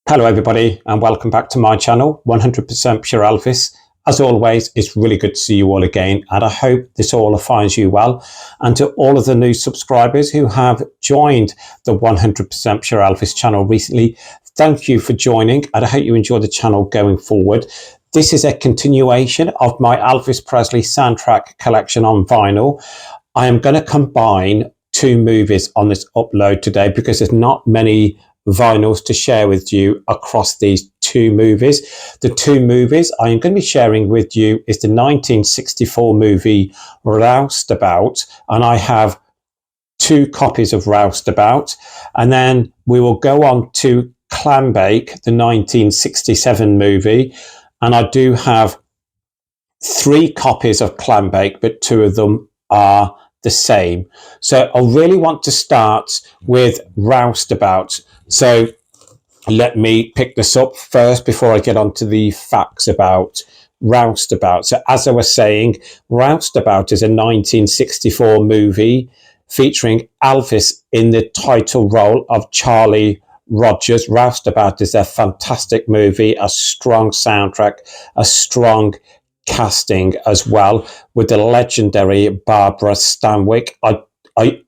Hello everybody and welcome back to my channel, 100% Pure Elvis. As always, it's really good to see you all again and I hope this all finds you well. And to all of the new subscribers who have joined the 100% Pure Elvis channel recently, thank you for joining and I hope you enjoy the channel going forward. This is a continuation of my Elvis Presley soundtrack collection on vinyl. I am going to combine two movies on this upload today because there's not many vinyls to share with you across these two movies. The two movies I am going to be sharing with you is the 1964 movie Roustabout, and I have two copies of Roustabout, and then we will go on to Clambake, the 1967 movie, and I do have three copies of Clambake, but two of them are the same. So I really want to start with Roustabout. So let me pick this up first before I get on to the facts about Roustabout. So as I was saying, Roustabout is a 1964 movie featuring Elvis in the title role of Charlie Rogers. Roustabout is a fantastic movie, a strong soundtrack, a strong casting as well, with the legendary Barbara Stanwyck. I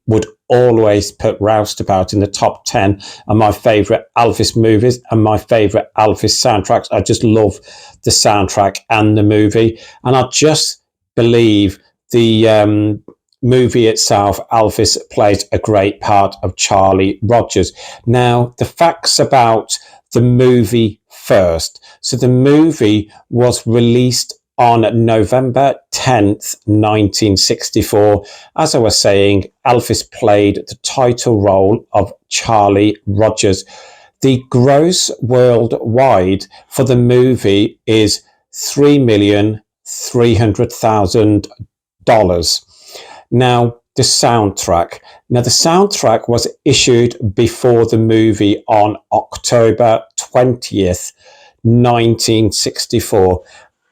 would always put Roustabout in the top 10 of my favourite Elvis movies and my favourite Elvis soundtracks. I just love the soundtrack and the movie. And I just believe the movie itself, Elvis plays a great part of Charlie Rogers. Now, the facts about the movie first. So the movie was released on November 10th, 1964. As I was saying, Elvis played the title role of Charlie Rogers. The gross worldwide for the movie is $3,300,000. Now, the soundtrack was issued before the movie on October 20th, 1964.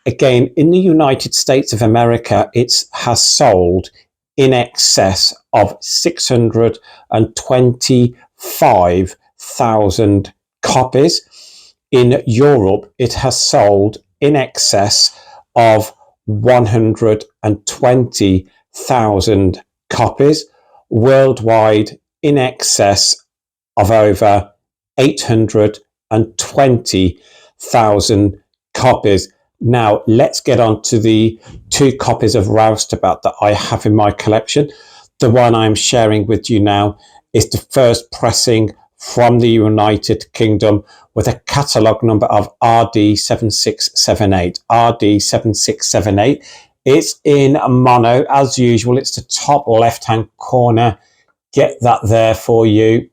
Again, in the United States of America, it has sold in excess of 625,000 copies. In Europe, it has sold in excess of 120,000 copies. Worldwide, in excess of over 820,000 copies. Now, let's get on to the two copies of Roustabout that I have in my collection. The one I'm sharing with you now is the first pressing from the United Kingdom with a catalogue number of RD7678. RD7678. It's in mono, as usual. It's the top left-hand corner. Get that there for you.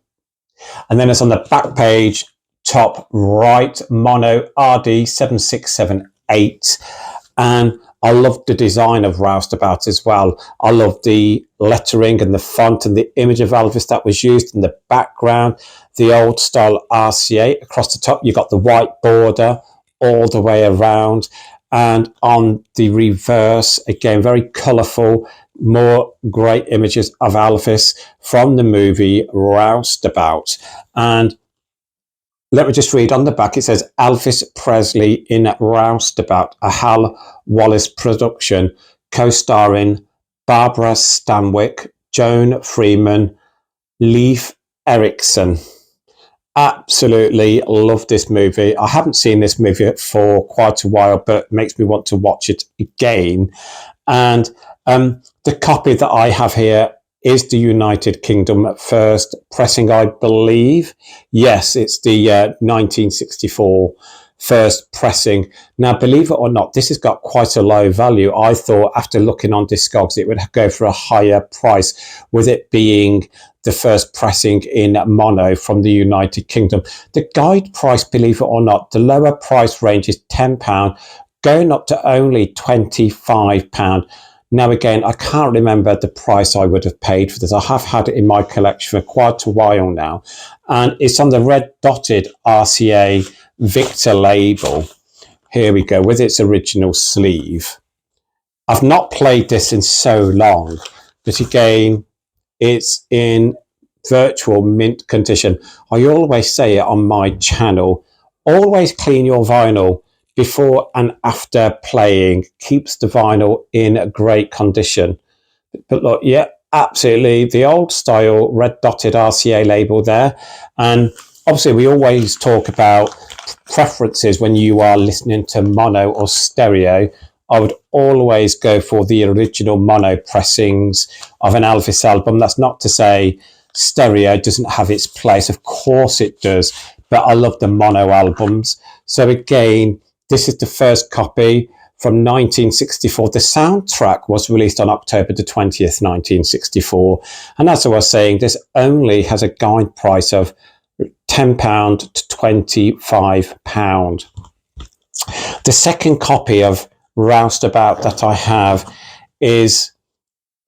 And then it's on the back page, top right, mono, RD7678. And I love the design of Roustabout as well. I love the lettering and the font and the image of Elvis that was used in the background, the old style RCA across the top. You got the white border all the way around, and on the reverse, again, very colourful, more great images of Elvis from the movie Roustabout. And let me just read on the back. It says Elvis Presley in Roustabout, a Hal Wallace production, co-starring Barbara Stanwyck, Joan Freeman, Leif Erikson. Absolutely love this movie. I haven't seen this movie for quite a while, but it makes me want to watch it again. And the copy that I have here is the United Kingdom first pressing, I believe. Yes, it's the 1964 first pressing. Now, believe it or not, this has got quite a low value. I thought after looking on Discogs, it would go for a higher price, with it being the first pressing in mono from the United Kingdom. The guide price, believe it or not, the lower price range is £10, going up to only £25. Now, again, I can't remember the price I would have paid for this. I have had it in my collection for quite a while now. And it's on the red dotted RCA Victor label. Here we go, with its original sleeve. I've not played this in so long, but again, it's in virtual mint condition. I always say it on my channel, always clean your vinyl before and after playing. Keeps the vinyl in great condition. But look, yeah, absolutely, the old style red dotted RCA label there. And obviously we always talk about preferences when you are listening to mono or stereo. I would always go for the original mono pressings of an Elvis album. That's not to say stereo doesn't have its place. Of course it does. But I love the mono albums. So again, this is the first copy from 1964. The soundtrack was released on October the 20th, 1964. And as I was saying, this only has a guide price of £10 to £25. The second copy of Roustabout that I have is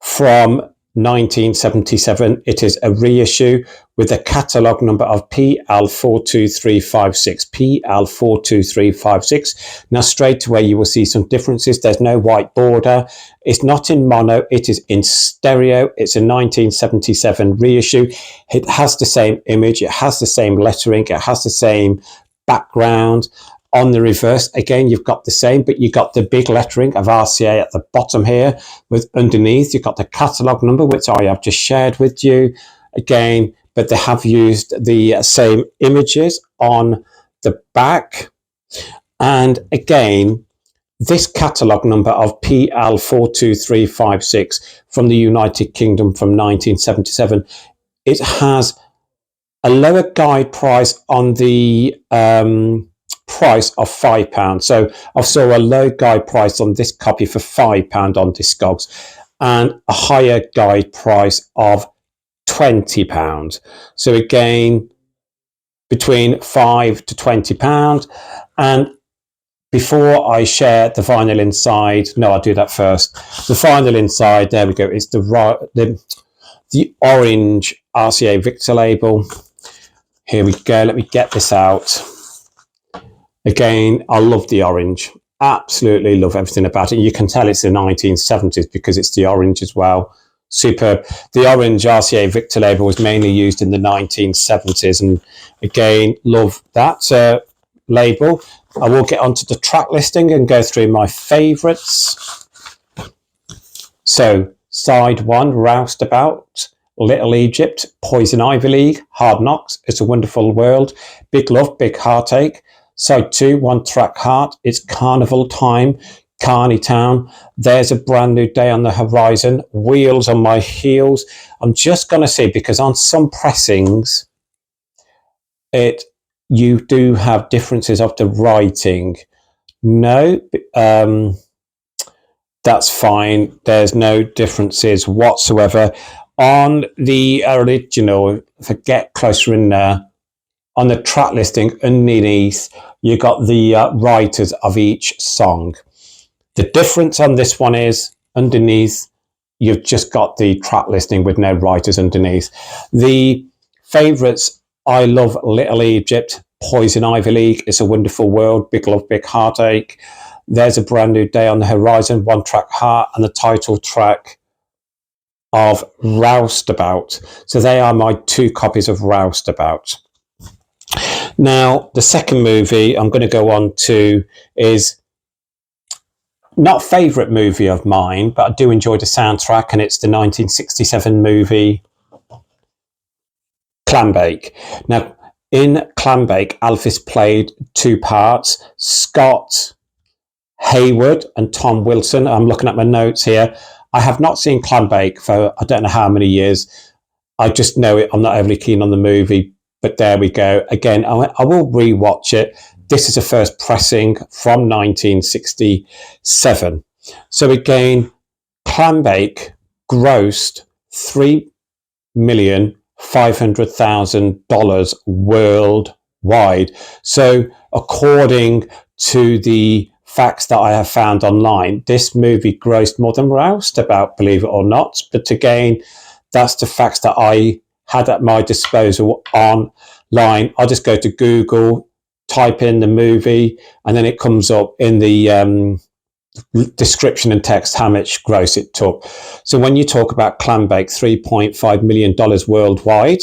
from 1977. It is a reissue with a catalogue number of PL42356. PL42356. Now, straight away, you will see some differences. There's no white border. It's not in mono. It is in stereo. It's a 1977 reissue. It has the same image. It has the same lettering. It has the same background. On the reverse, again, you've got the same, but you've got the big lettering of RCA at the bottom here. With underneath, you've got the catalogue number, which I have just shared with you. Again, but they have used the same images on the back. And again, this catalogue number of PL42356 from the United Kingdom from 1977, it has a lower guide price on the price of £5. So I saw a low guide price on this copy for £5 on Discogs and a higher guide price of £20. So again, between £5 to £20. And before I share the vinyl inside, no, I'll do that first. The vinyl inside, there we go. It's the orange RCA Victor label. Here we go. Let me get this out. Again, I love the orange. Absolutely love everything about it. You can tell it's the 1970s because it's the orange as well. Superb. The orange RCA Victor label was mainly used in the 1970s. And again, love that label. I will get onto the track listing and go through my favourites. So, side one, Roustabout, Little Egypt, Poison Ivy League, Hard Knocks, It's a Wonderful World, Big Love, Big Heartache. Side 2, One Track Heart, It's Carnival Time, Carney Town, There's a Brand New Day on the Horizon, Wheels on My Heels. I'm just going to see, because on some pressings, you do have differences of the writing. No, that's fine. There's no differences whatsoever. On the original, if I get closer in there, on the track listing underneath, you got the writers of each song. The difference on this one is underneath, you've just got the track listing with no writers underneath. The favourites, I love Little Egypt, Poison Ivy League, It's a Wonderful World, Big Love, Big Heartache, There's a Brand New Day on the Horizon, One Track Heart, and the title track of Roustabout. So they are my two copies of Roustabout. Now, the second movie I'm going to go on to is not favourite movie of mine, but I do enjoy the soundtrack, and it's the 1967 movie Clambake. Now, in Clambake, Elvis played two parts, Scott Hayward and Tom Wilson. I'm looking at my notes here. I have not seen Clambake for I don't know how many years. I just know it. I'm not overly keen on the movie, but there we go. Again, I will rewatch it. This is a first pressing from 1967. So again, Clambake grossed $3,500,000 worldwide. So according to the facts that I have found online, this movie grossed more than Roustabout, believe it or not. But again, that's the facts that I had at my disposal online. I'll just go to Google, type in the movie, and then it comes up in the description and text how much gross it took. So when you talk about Clambake, $3.5 million worldwide.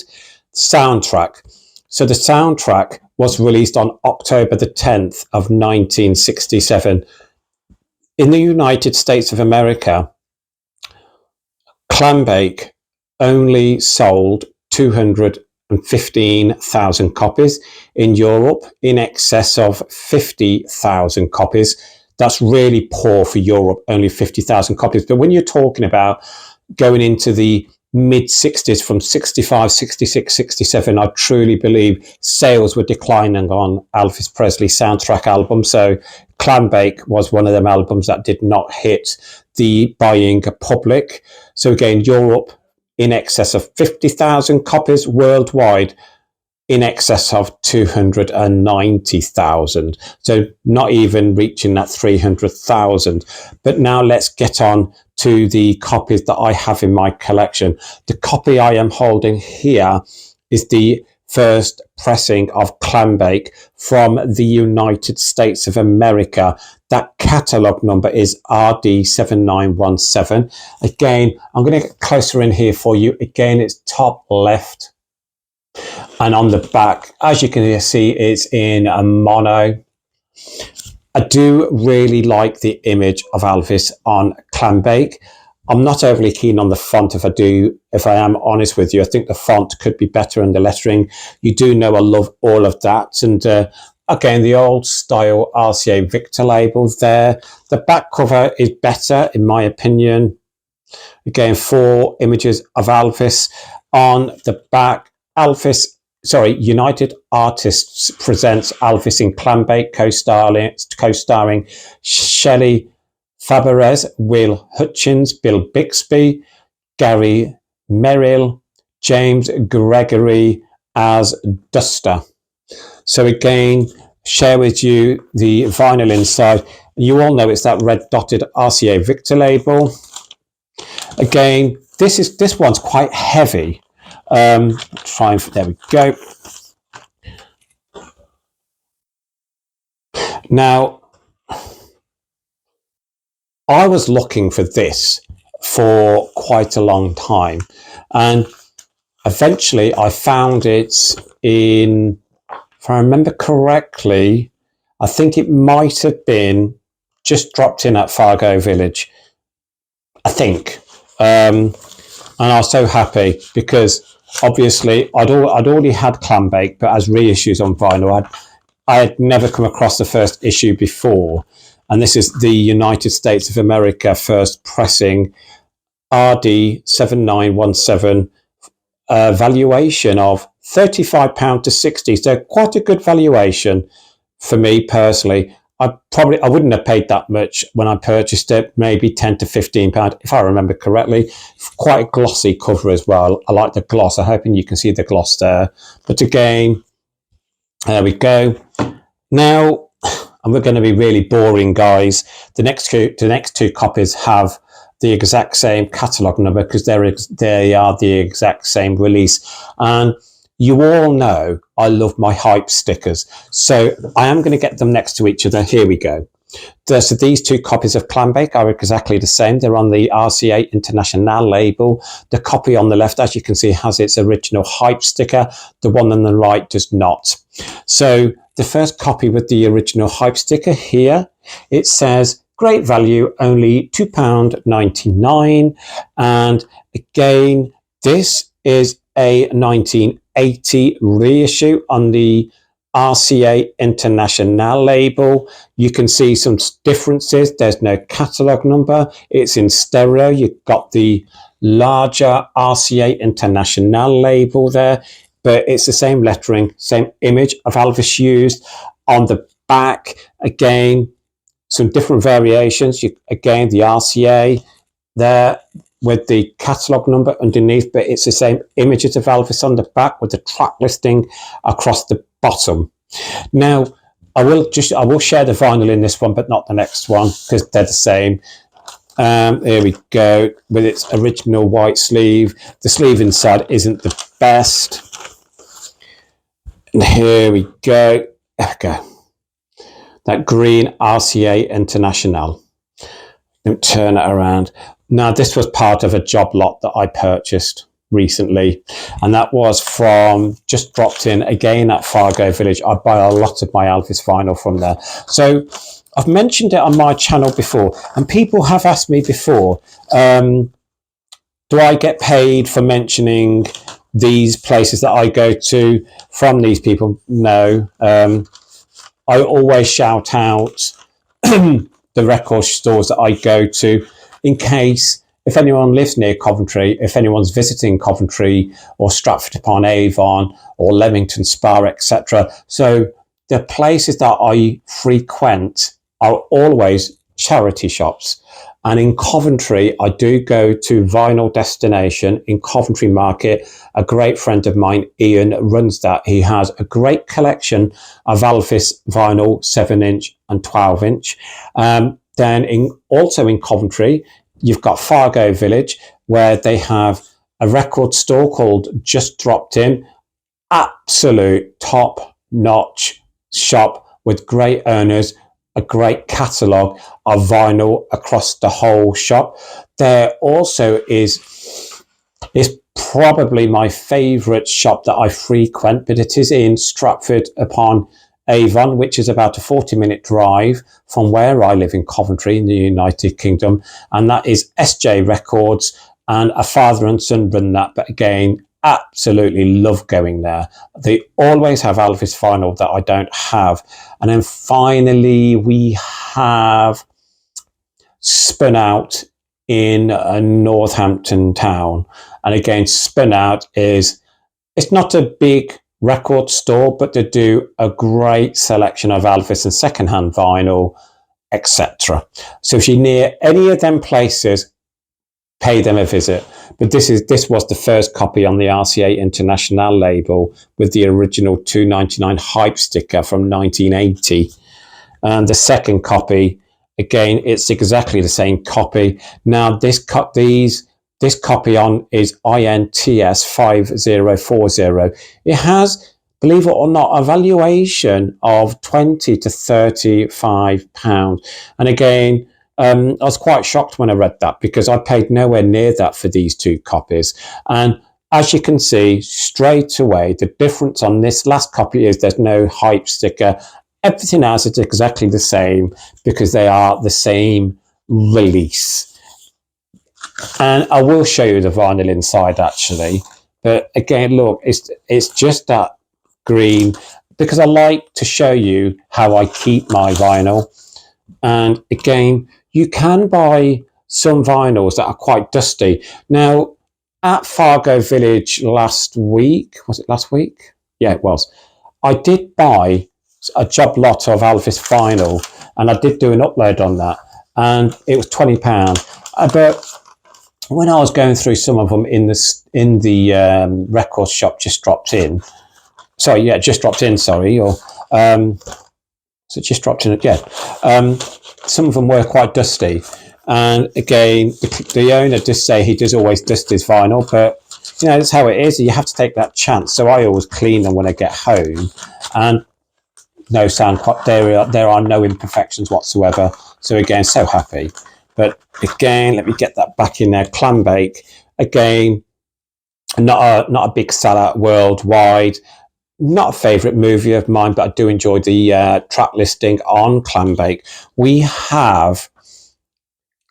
Soundtrack. So the soundtrack was released on October the 10th of 1967. In the United States of America, Clambake only sold 215,000 copies. In Europe, in excess of 50,000 copies. That's really poor for Europe, only 50,000 copies. But when you're talking about going into the mid-60s, from 65, 66, 67, I truly believe sales were declining on Elvis Presley soundtrack albums. So Clambake was one of them albums that did not hit the buying public. So again, Europe, in excess of 50,000 copies, worldwide, in excess of 290,000. So not even reaching that 300,000. But now let's get on to the copies that I have in my collection. The copy I am holding here is the first pressing of Clambake from the United States of America. That catalogue number is RD7917. Again, I'm going to get closer in here for you. Again, it's top left. And on the back, as you can see, it's in a mono. I do really like the image of Elvis on Clambake. I'm not overly keen on the font if I am honest with you. I think the font could be better in the lettering. You do know I love all of that. And again, the old style RCA Victor labels there. The back cover is better, in my opinion. Again, 4 images of Elvis on the back. United Artists presents Elvis in Clambake, co-starring Shelley Fabares, Will Hutchins, Bill Bixby, Gary Merrill, James Gregory as Duster. So again, share with you the vinyl inside. You all know it's that red dotted RCA Victor label. Again, this one's quite heavy. There we go. Now, I was looking for this for quite a long time, and eventually I found it in, if I remember correctly, I think it might have been just dropped in at Fargo Village, I think. And I was so happy because obviously I'd already had Clambake, but as reissues on vinyl, I had never come across the first issue before. And this is the United States of America first pressing, RD7917, valuation of £35 to £60. So quite a good valuation for me personally. I wouldn't have paid that much when I purchased it, maybe £10 to £15, if I remember correctly. Quite a glossy cover as well. I like the gloss. I'm hoping you can see the gloss there. But again, there we go. Now, and we're going to be really boring, guys. The next two copies have the exact same catalogue number because they are the exact same release. And you all know I love my hype stickers. So I am going to get them next to each other. Here we go. So these two copies of Clambake are exactly the same. They're on the RCA International label. The copy on the left, as you can see, has its original hype sticker. The one on the right does not. So the first copy with the original hype sticker here, it says, great value, only £2.99. And again, this is a 1980 reissue on the RCA International label. You can see some differences. There's no catalogue number. It's in stereo. You've got the larger RCA International label there, but it's the same lettering, same image of Elvis used. On the back, again, some different variations. Again, the RCA there with the catalogue number underneath, but it's the same images of Elvis on the back with the track listing across the bottom. Now, I will share the vinyl in this one, but not the next one because they're the same. Here we go with its original white sleeve. The sleeve inside isn't the best. And here we go. There we go. That green RCA International. Don't turn it around. Now, this was part of a job lot that I purchased recently, and that was from Just Dropped In, again at Fargo Village. I buy a lot of my Elvis vinyl from there. So I've mentioned it on my channel before, and people have asked me before, do I get paid for mentioning these places that I go to from these people? No. I always shout out the record stores that I go to, in case, if anyone lives near Coventry, if anyone's visiting Coventry or Stratford upon Avon or Leamington Spa, etc. So the places that I frequent are always charity shops. And in Coventry, I do go to Vinyl Destination in Coventry Market. A great friend of mine, Ian, runs that. He has a great collection of Elvis vinyl, 7-inch and 12-inch. Then also in Coventry, you've got Fargo Village, where they have a record store called Just Dropped In. Absolute top-notch shop with great owners, a great catalogue of vinyl across the whole shop. There also is probably my favourite shop that I frequent, but it is in Stratford upon Avon, which is about a 40-minute drive from where I live in Coventry in the United Kingdom, and that is SJ Records, and a father and son run that, but again, absolutely love going there. They always have Elvis vinyl that I don't have. And then finally we have Spun Out in Northampton Town, and again, Spun Out it's not a big record store, but they do a great selection of Elvis and secondhand vinyl, etc. So if you're near any of them places, pay them a visit. But this was the first copy on the RCA International label with the original $2.99 hype sticker from 1980. And the second copy, again, it's exactly the same copy. Now this copy on is INTS 5040. It has, believe it or not, a valuation of £20 to £35. And again, I was quite shocked when I read that, because I paid nowhere near that for these two copies. And as you can see straight away, the difference on this last copy is there's no hype sticker. Everything else is exactly the same, because they are the same release. And I will show you the vinyl inside actually. But again, look, it's just that green, because I like to show you how I keep my vinyl. And again, you can buy some vinyls that are quite dusty. Now, at Fargo Village last week, was it last week? Yeah, it was. I did buy a job lot of Elvis vinyl, and I did do an upload on that, and it was £20. But when I was going through some of them in the record shop, Just Dropped In. Just Dropped In. So it Just Dropped In again. Some of them were quite dusty, and again, the owner does say he does always dust his vinyl, but you know, that's how it is. You have to take that chance. So I always clean them when I get home, and there are no imperfections whatsoever. So again, so happy. But again, let me get that back in there. Clambake, again, not a big sellout worldwide. Not a favourite movie of mine, but I do enjoy the track listing on Clambake. We have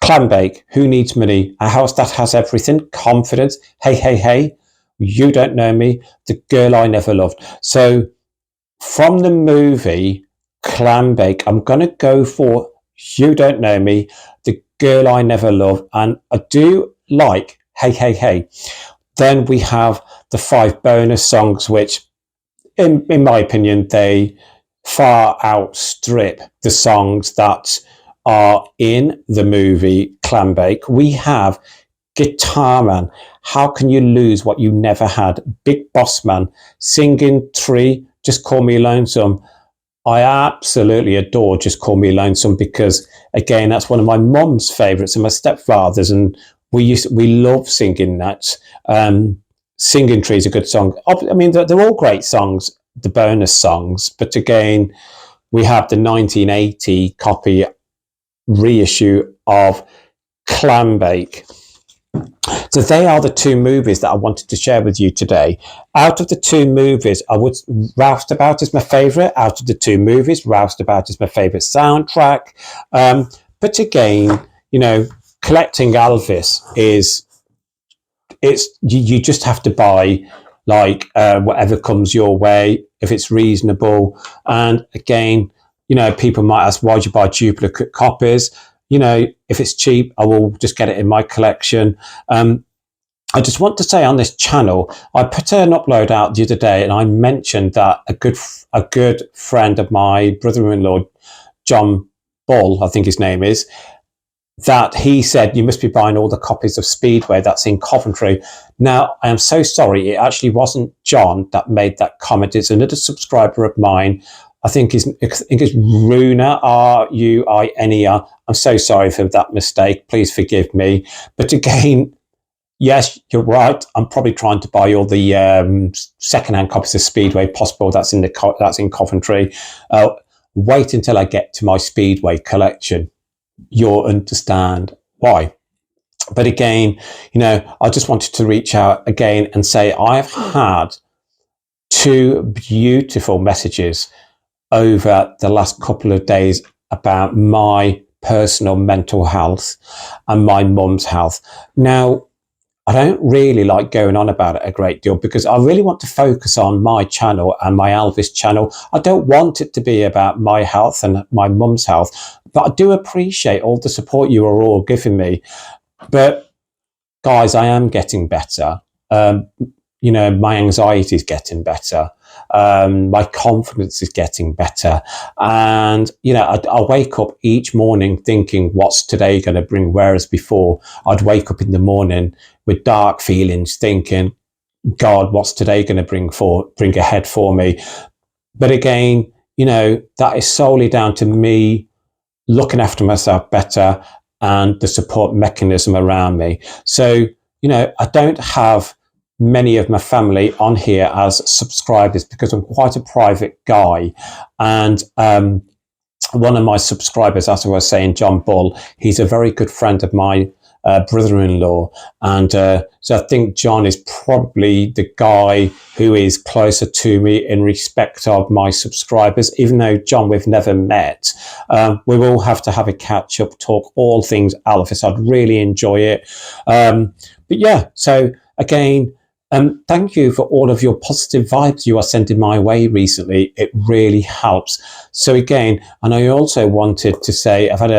Clambake, Who Needs Money, a house that has everything, confidence, hey, hey, hey, you don't know me, the girl I never loved. So from the movie Clambake, I'm going to go for You Don't Know Me, the girl I never loved, and I do like Hey, Hey, Hey. Then we have the 5 bonus songs, which in my opinion, they far outstrip the songs that are in the movie Clambake. We have Guitar Man, How Can You Lose What You Never Had? Big Boss Man, Singing Tree, Just Call Me Lonesome. I absolutely adore Just Call Me Lonesome, because again, that's one of my mum's favourites and my stepfather's, and we love singing that. Singing Tree is a good song. I mean, they're all great songs, the bonus songs, but again, we have the 1980 copy reissue of Clambake. So they are the two movies that I wanted to share with you today. Out of the two movies, Roustabout is my favourite. Out of the two movies, Roustabout is my favourite soundtrack. But again, you know, collecting Elvis you just have to buy like whatever comes your way if it's reasonable. And again, you know, people might ask, why'd you buy duplicate copies? You know, if it's cheap, I will just get it in my collection. I just want to say on this channel, I put an upload out the other day and I mentioned that a good friend of my brother-in-law, John Bull, I think his name is, that he said, you must be buying all the copies of Speedway that's in Coventry. Now, I am so sorry. It actually wasn't John that made that comment. It's another subscriber of mine. I think it's Runa, R-U-I-N-E-R. I'm so sorry for that mistake. Please forgive me. But again, yes, you're right. I'm probably trying to buy all the second-hand copies of Speedway possible. That's in Coventry. Wait until I get to my Speedway collection. You'll understand why. But again, you know, I just wanted to reach out again and say I've had two beautiful messages over the last couple of days about my personal mental health and my mum's health. Now, I don't really like going on about it a great deal because I really want to focus on my channel and my Elvis channel. I don't want it to be about my health and my mum's health, but I do appreciate all the support you are all giving me. But guys, I am getting better. You know, my anxiety is getting better. My confidence is getting better. And, you know, I wake up each morning thinking, what's today going to bring? Whereas before, I'd wake up in the morning with dark feelings thinking, God, what's today going to bring ahead for me? But again, you know, that is solely down to me looking after myself better and the support mechanism around me. So, you know, I don't have many of my family on here as subscribers because I'm quite a private guy. And one of my subscribers, as I was saying, John Bull, he's a very good friend of my brother-in-law. And so I think John is probably the guy who is closer to me in respect of my subscribers, even though, John, we've never met. We will have to have a catch-up talk, all things Elvis. I'd really enjoy it. But yeah, so again, thank you for all of your positive vibes you are sending my way recently. It really helps. So again, and I also wanted to say, I've had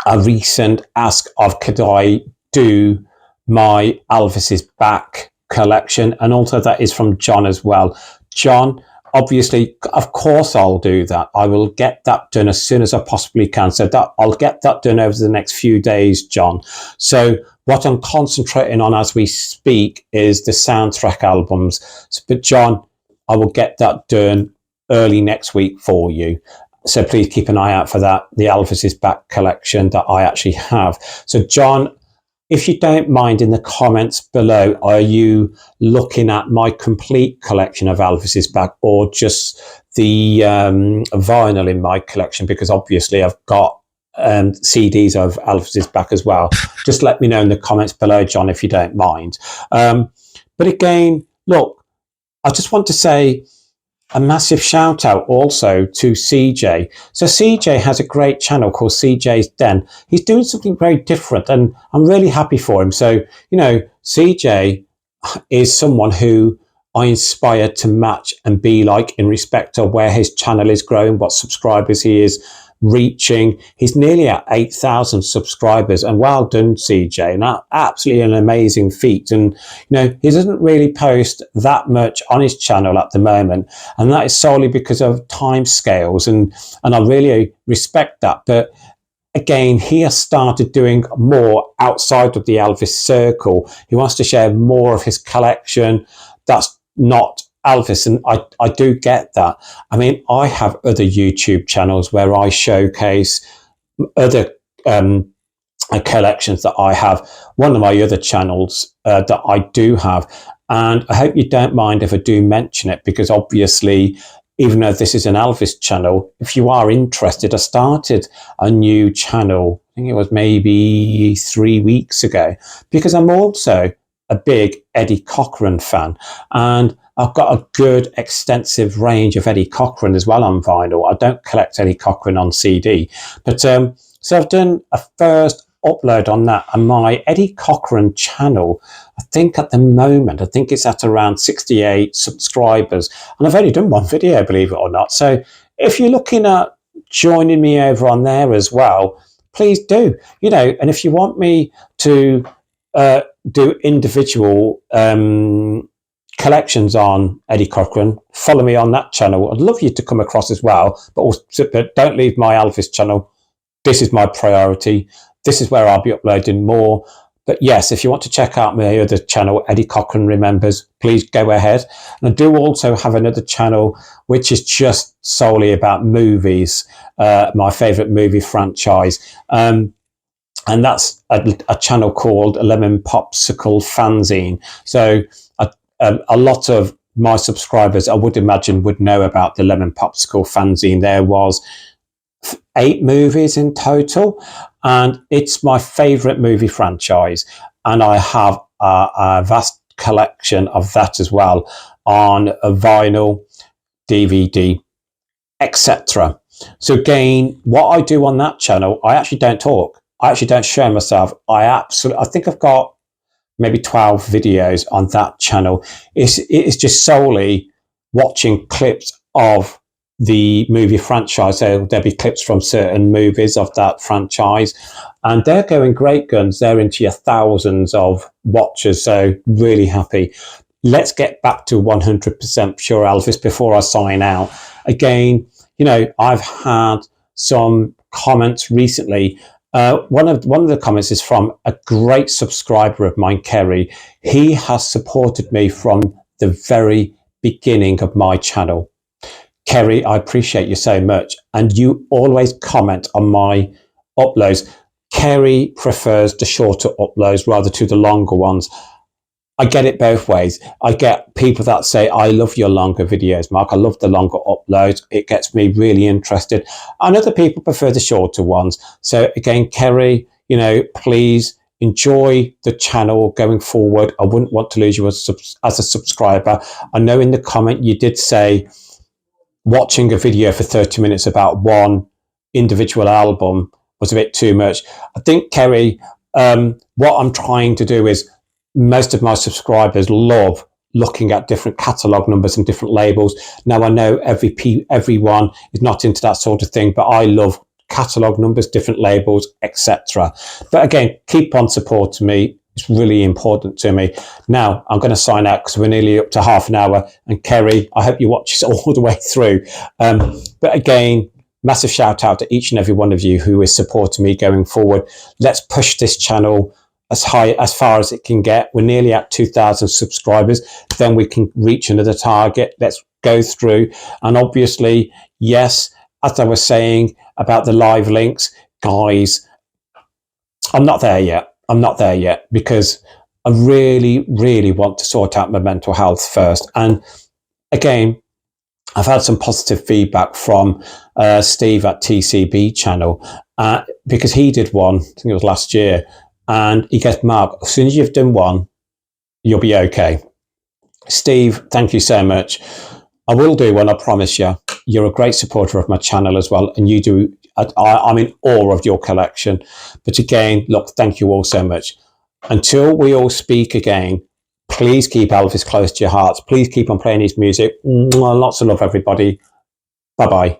a recent ask of could I do my Elvis's Back collection, and also that is from John as well. John, obviously, of course I'll do that. I will get that done as soon as I possibly can. So that I'll get that done over the next few days, John. So what I'm concentrating on as we speak is the soundtrack albums. But John, I will get that done early next week for you. So please keep an eye out for that, the Elvis's Back collection that I actually have. So John, if you don't mind, in the comments below, are you looking at my complete collection of Elvis's Back or just the vinyl in my collection? Because obviously I've got CDs of Elvis's Back as well. Just let me know in the comments below, John, if you don't mind. But again, look, I just want to say a massive shout out also to CJ. So CJ has a great channel called CJ's Den. He's doing something very different and I'm really happy for him. So, you know, CJ is someone who I inspire to match and be like in respect of where his channel is growing, what subscribers he is reaching. He's nearly at 8,000 subscribers, and well done, CJ, and that absolutely an amazing feat. And you know, he doesn't really post that much on his channel at the moment, and that is solely because of time scales, and I really respect that. But again, he has started doing more outside of the Elvis circle. He wants to share more of his collection that's not Elvis, and I do get that. I mean, I have other YouTube channels where I showcase other collections that I have. One of my other channels that I do have, and I hope you don't mind if I do mention it, because obviously, even though this is an Elvis channel, if you are interested, I started a new channel think it was maybe 3 weeks ago, because I'm also a big Eddie Cochran fan, and I've got a good extensive range of Eddie Cochran as well on vinyl. I don't collect Eddie Cochran on CD, but so I've done a first upload on that, and my Eddie Cochran channel, I think at the moment, I think it's at around 68 subscribers, and I've only done one video, believe it or not. So if you're looking at joining me over on there as well, please do. You know, and if you want me to do individual collections on Eddie Cochran, follow me on that channel. I'd love you to come across as well, but don't leave my Elvis channel. This is my priority. This is where I'll be uploading more. But yes, if you want to check out my other channel, Eddie Cochran Remembers, please go ahead. And I do also have another channel which is just solely about movies, my favourite movie franchise. And that's a channel called Lemon Popsicle Fanzine. So a lot of my subscribers, I would imagine, would know about the Lemon Popsicle Fanzine. There was 8 movies in total, and it's my favourite movie franchise. And I have a vast collection of that as well on a vinyl, DVD, etc. So again, what I do on that channel, I actually don't talk. I actually don't show myself. I think I've got maybe 12 videos on that channel. It's just solely watching clips of the movie franchise. So there'll be clips from certain movies of that franchise, and they're going great guns. They're into your thousands of watchers. So really happy. Let's get back to 100% Pure Elvis before I sign out. Again, you know, I've had some comments recently. One of the comments is from a great subscriber of mine, Kerry. He has supported me from the very beginning of my channel. Kerry, I appreciate you so much. And you always comment on my uploads. Kerry prefers the shorter uploads rather to the longer ones. I get it both ways. I get people that say, I love your longer videos, Mark. I love the longer uploads. It gets me really interested. And other people prefer the shorter ones. So again, Kerry, you know, please enjoy the channel going forward. I wouldn't want to lose you as a subscriber. I know in the comment you did say watching a video for 30 minutes about one individual album was a bit too much. I think, Kerry, what I'm trying to do is, most of my subscribers love looking at different catalogue numbers and different labels. Now, I know everyone is not into that sort of thing, but I love catalogue numbers, different labels, etc. But again, keep on supporting me. It's really important to me. Now, I'm going to sign out because we're nearly up to half an hour. And Kerry, I hope you watch this all the way through. But again, massive shout out to each and every one of you who is supporting me going forward. Let's push this channel as far as it can get. We're nearly at 2,000 subscribers. Then we can reach another target. Let's go through. And obviously, yes, as I was saying about the live links, guys, I'm not there yet. I'm not there yet because I really, really want to sort out my mental health first. And again, I've had some positive feedback from Steve at TCB channel because he did one, I think it was last year. And he goes, Mark, as soon as you've done one, you'll be okay. Steve, thank you so much. I will do one, I promise you. You're a great supporter of my channel as well. And you do, I'm in awe of your collection. But again, look, thank you all so much. Until we all speak again, please keep Elvis close to your hearts. Please keep on playing his music. Lots of love, everybody. Bye-bye.